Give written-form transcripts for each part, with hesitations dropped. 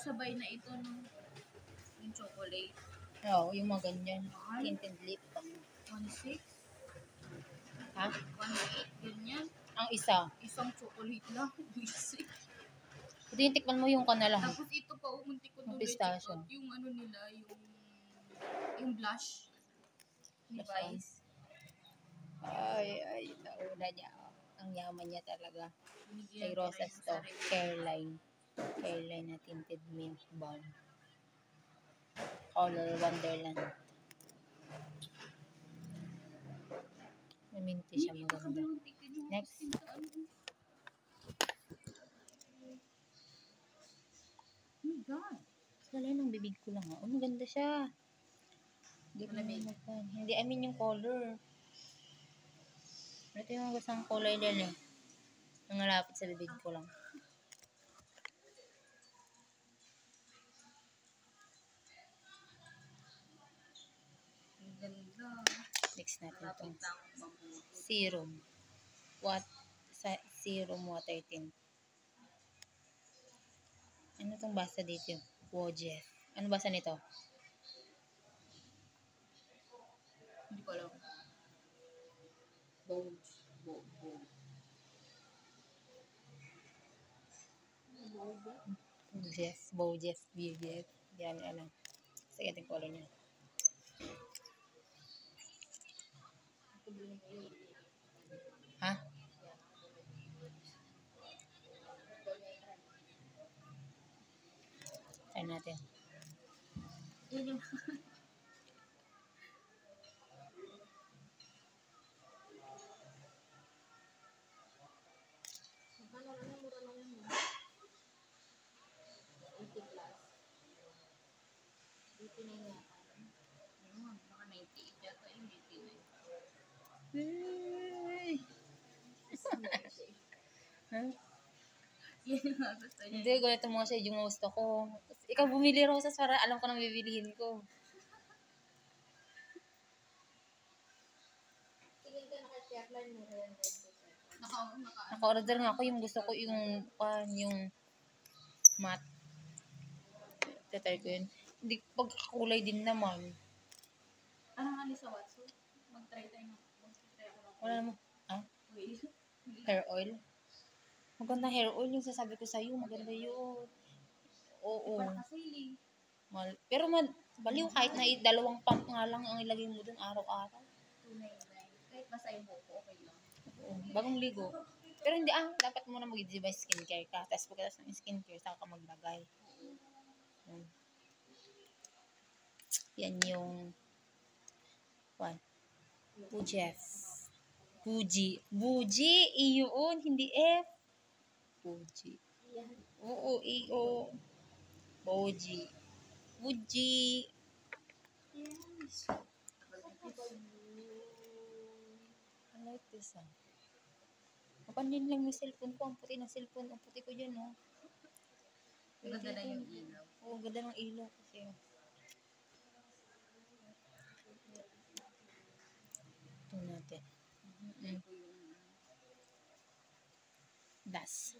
kasabay na ito, no? Yung chocolate. Oo, yung mga ganyan. Tinted lip. 1.6? Ha? 1.8, ganyan. Ang isa. Isang chocolate lang. 1.6. Ito yung tikman mo yung kanala. Tapos ito pa, umunti ko doon pistachio. yung ano nila, yung blush ni Vice. Ay, nauna niya. Ang yaman niya talaga. Kay Rosas to. Careline. Careline na tinted milk balm. Color Wonderland. Minty siya maganda. Next. Oh my God. Kalay ng bibig ko lang ha. Oh, maganda siya. Hindi, I mean yung color. Ito yung gustong kulay din eh. Nangalapit sa bibig ko lang. Ganda. Next natin itong serum. Serum water tint. Ano itong basa dito? Wojef. Ano basa nito? Hindi ko alam. Wojef. Hindi namin alam. Sige, ating color niya. Ha? Try natin. Yun yung... Baka 98 yata yung 89. Hey! Huh? Yan yung gusto niya. Hindi, ganito mga shade yung gusto ko. Ikaw bumili, Rosas, para alam ko na bibilihin ko. Naka-order nga ako yung gusto ko yung matte. Tatay ko yun. Hindi, pagkakulay din naman. Ano nga ni sa Watson? Mag-try tayo ng... Wala naman. Ah? Oil. Hair oil? Maganda hair oil yung sasabi ko sa'yo. Maganda yun. Oo. Para kasi Pero baliw kahit na dalawang pump nga lang ang ilagay mo dun araw-araw. 299. Kahit basa yung buko, okay lang. Oo. Bagong ligo. Pero hindi dapat muna mag-diba skincare ka. Tapos pagkatapos ng skincare, saka ka maglagay. Yan yung Wojef. Buji, iyon, hindi F. Buji. Oo, iyo. Buji. Yes. I like this one. Kapanin lang yung cellphone ko. Ang puti ng cellphone. Ang puti ko dyan, oh. Ganda na yung ilaw. Oo, ganda ng ilaw kasi. Ito natin. Das.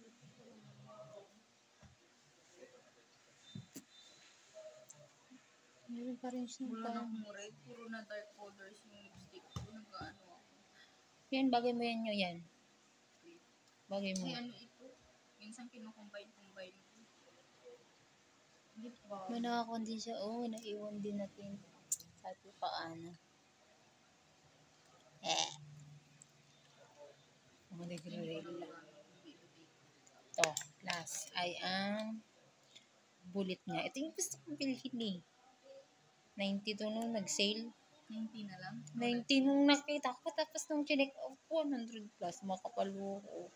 Meron pa rin siya. Wala na kumure. Puro na dark colors yung lipstick ko. Nag-ano ako. Yan, bagay mo yan nyo yan. Bagay mo. Kasi ano ito? Minsan kinukombine ko. Lip balm. May nakakundi siya. Oo, naiwan din natin. Kahit paano. Ito, last ay ang bullet niya. Ito yung gusto kong bilhin eh. 90 to nung nag-sale. 90 na lang? 90 nung nakita ko. Tapos nung chinek out, 100 plus. Makapalo ko.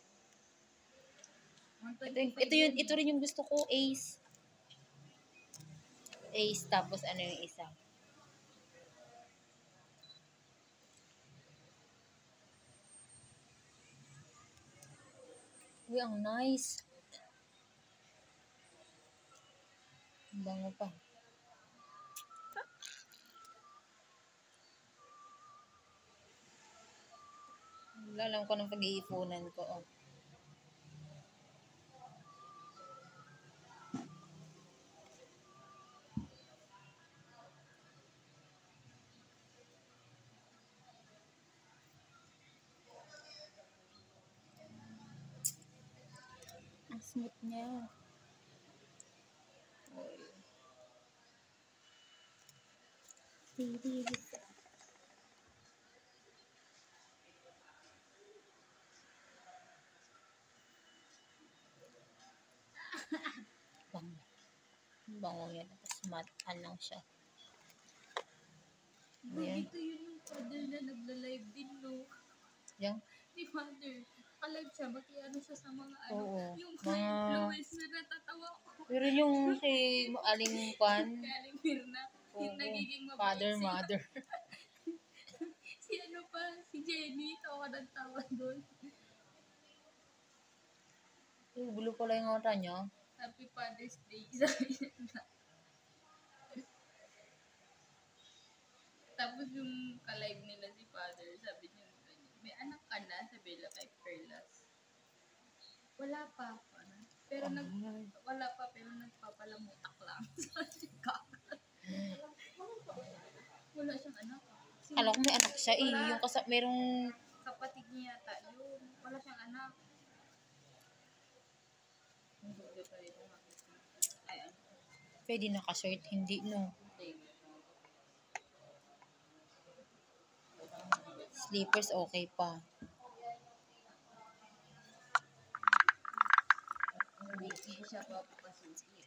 Ito rin yung gusto ko, Ace. Tapos ano yung isa? Uy, ang nice. Bango pa. Alam ko ng pag-iipunan ko. Oh. smooth niya. Oy. Ladies. Bango. Bango yan. Tapos matte lang siya. Ayan. Dito yun yung father na nagla-live din, no? Yung, Ni father. Naka-live siya, makiano siya sa mga ano. oo. Yung Mga, influencer na natatawa ko. pero yung si Aling Kwan, Galing Mirna. Yung oo, nagiging mabait father, si, mother. si ano pa, si Jenny. Tawa ng tawa doon. Blue pala yung mata niya. Happy Father's Day. Sabi niya. Tapos yung ka-live nila si father, sabi niya, may anak ka na? Sabi nila kay Perlas. Wala pa. Pero wala pa, pero nagpapalamutak lang. Sabi ka. Wala siyang anak. Alam ko may anak siya eh. Yung merong, Kapatid niya yata yun. Wala siyang anak. Ay, ano? pwede naka-short, hindi no. Slippers okay pa. Hindi siya papapasuki.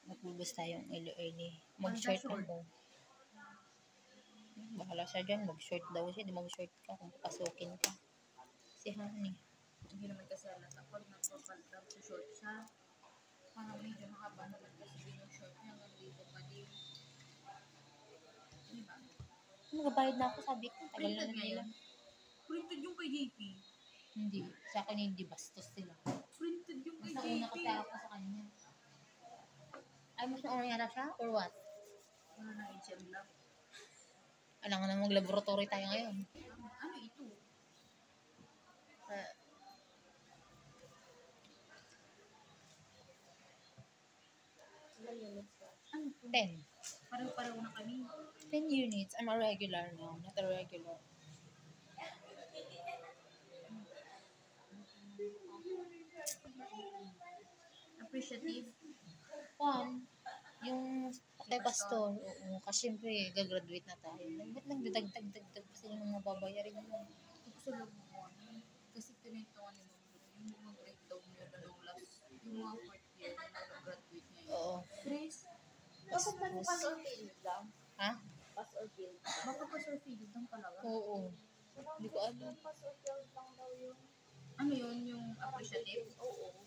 Nagbubus tayong early. Mag-short ako. Bahala siya dyan. Mag-short daw siya. Di mag-short ka kung papasukin ka. Si Honey. Hindi naman kasi alam pag nagpapaldag sa short siya, parang medyo mahaba naman kasi din yung short niya hanggang dito pa din. Diba? Magbabayad na ako, sabi ko. Tagal na Printed nila. ngayon. Printed yung kay JP. Hindi. Sa akin hindi bastos sila. Printed yung kay Mas JP. nauna kasi ako sa kanya. Ay, mas nauna yata siya? Or what? Ano na HM Lab? Alam nga na mag-laboratory tayo ngayon. Ano ito? Ano ito? 10. Pareho-pareho na kami. 10 units. I'm a regular now, not a regular. Appreciative. One, yung kay Pastor, oo, kasi syempre, gagraduate na tayo. Ba't nagdadagdag pa sila ng mababayarin mo? Gusto lang mo ano. Kasi tinintungan ni Mom Bruno, yung mga breakdown niya na nung last, yung mga fourth year na nag-graduate ngayon. Oo. Chris, Bakit pass or fail lang? Ha? Pass or fail? Baka pass or fail lang talaga. Oo. Hindi ko alam. Pass or fail lang daw yung... Ano yun? Yung appreciative? Oo.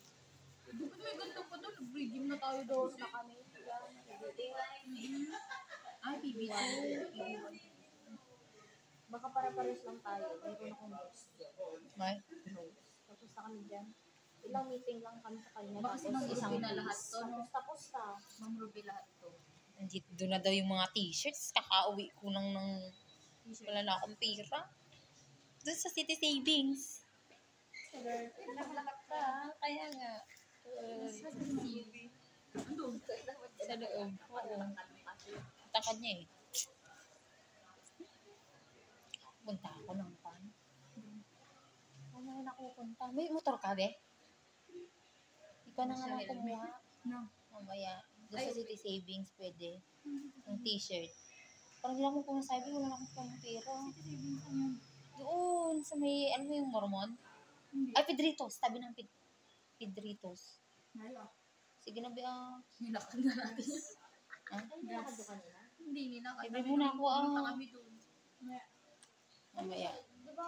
Bakit may ganito pa doon? Nag-breeding na tayo doon. Na kami. Ay, PBC. Baka para-pares lang tayo. Mayroon akong notes dyan. May? Tapos na kami dyan. Ilang meeting lang kami sa kanya. Baka si Ma'am Ruby na lahat to, no? Tapos na. Ma'am Ruby lahat to. Nandito doon na daw yung mga t-shirts. Kakauwi ko lang ng... Wala na akong pera. Doon sa City Savings. Pinakalakat ka. Kaya nga. Ano? Sa loob. Oo. Takad niya eh. Punta ako ng pan. Ano na nakupunta? May motor ka, be? Ikaw na nga lang kumuha. No. Mamaya. Doon sa City Savings, pwede. Yung t-shirt. Parang hindi ako pumasabi, wala na akong pang pera. Doon, sa may, ano mo yung Mormon? Ay, Pedritos. Tabi ng Pedritos. Nala. Sige na, be, ah. Nilakad na natin. Ah? Nilakad doon kanina. Hindi nilakad. Libre muna ako, ah. Pumunta kami doon. Mamaya. Di ba